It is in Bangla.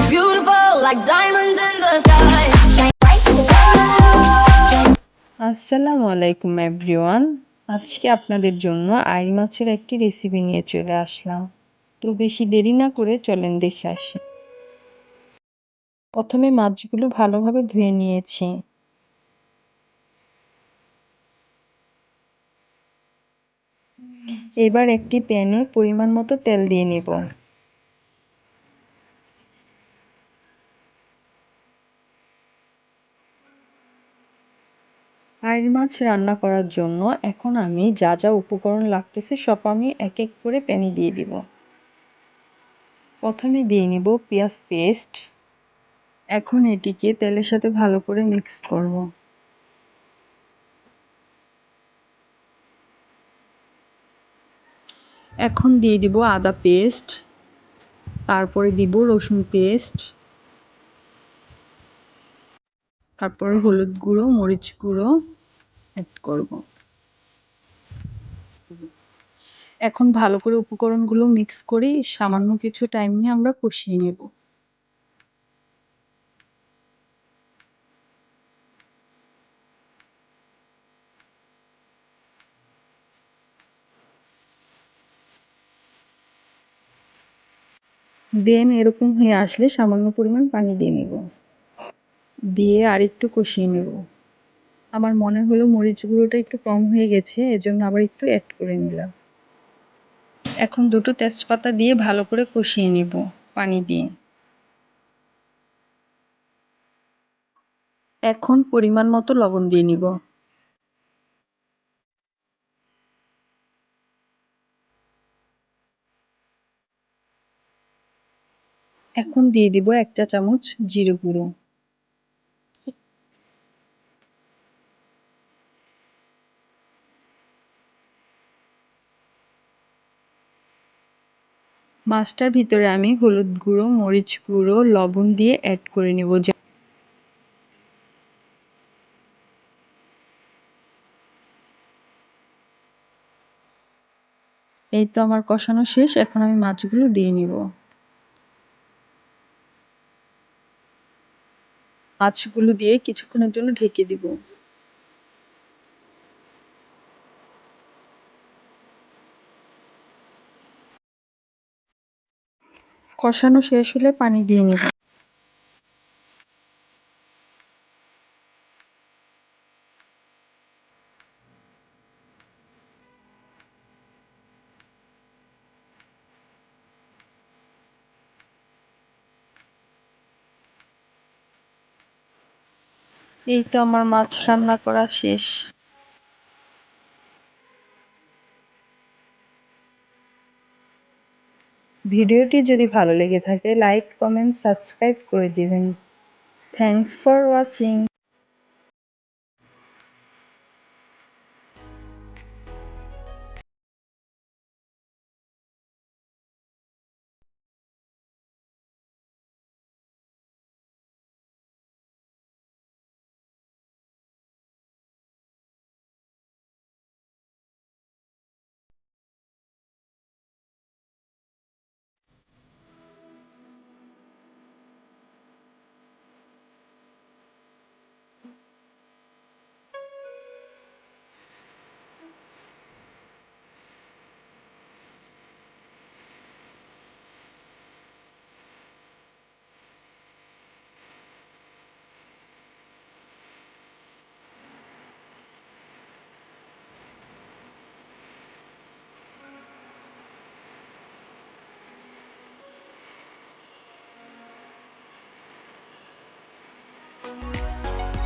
beautiful like diamonds in the sky. আসসালামু আলাইকুম এভরিওয়ান। আজকে আপনাদের জন্য আইড় মাছের একটি রেসিপি নিয়ে চলে আসলাম। তো বেশি দেরি না করে চলেন দেখে আসি। প্রথমে মাছগুলো ভালোভাবে ধুয়ে নিয়েছি। এবার একটি প্যানে পরিমাণ মতো তেল দিয়ে নেব। আইড় মাছ রান্না করার জন্য এখন আমি যা যা উপকরণ লাগতেছে সব আমি এক এক করে প্যানে দিয়ে দিব। প্রথমে দিয়ে নিব পেঁয়াজ পেস্ট। এখন এটিকে তেলের সাথে ভালো করে মিক্স করব। এখন দিয়ে দিব আদা পেস্ট, তারপরে দিব রসুন পেস্ট, তারপরে হলুদ গুঁড়ো, মরিচ গুঁড়ো অ্যাড করব। এখন ভালো করে উপকরণগুলো মিক্স করে সামান্য কিছু টাইম নিয়ে আমরা কষিয়ে নেব। দেন এরকম হয়ে আসলে সামান্য পরিমাণ পানি দিয়ে নেব, দিয়ে আরেকটু কষিয়ে নেব। আমার মনে হলো মরিচ গুঁড়োটা একটু কম হয়ে গেছে, এজন্য আবার একটু অ্যাড করে নিলাম। এখন দুটো তেজপাতা দিয়ে ভালো করে কষিয়ে নেব পানি দিয়ে। এখন পরিমাণ মতো লবণ দিয়ে নিব। এখন দিয়ে দিব 1 চা চামচ জিরে গুঁড়ো। মাছটার ভিতরে আমি হলুদ গুঁড়ো, মরিচ গুঁড়ো, লবণ দিয়ে অ্যাড করে নেব। এই তো আমার কষানো শেষ, এখন আমি মাছগুলো দিয়ে নিব। মাছগুলো দিয়ে কিছুক্ষণের জন্য ঢেকে দিব। কষানো শেষ হলে পানি দিয়ে নিব। এই তো আমার মাছ রান্না করা শেষ। ভিডিওটি যদি ভালো লেগে থাকে লাইক, কমেন্ট, সাবস্ক্রাইব করে দিবেন। Thanks for watching.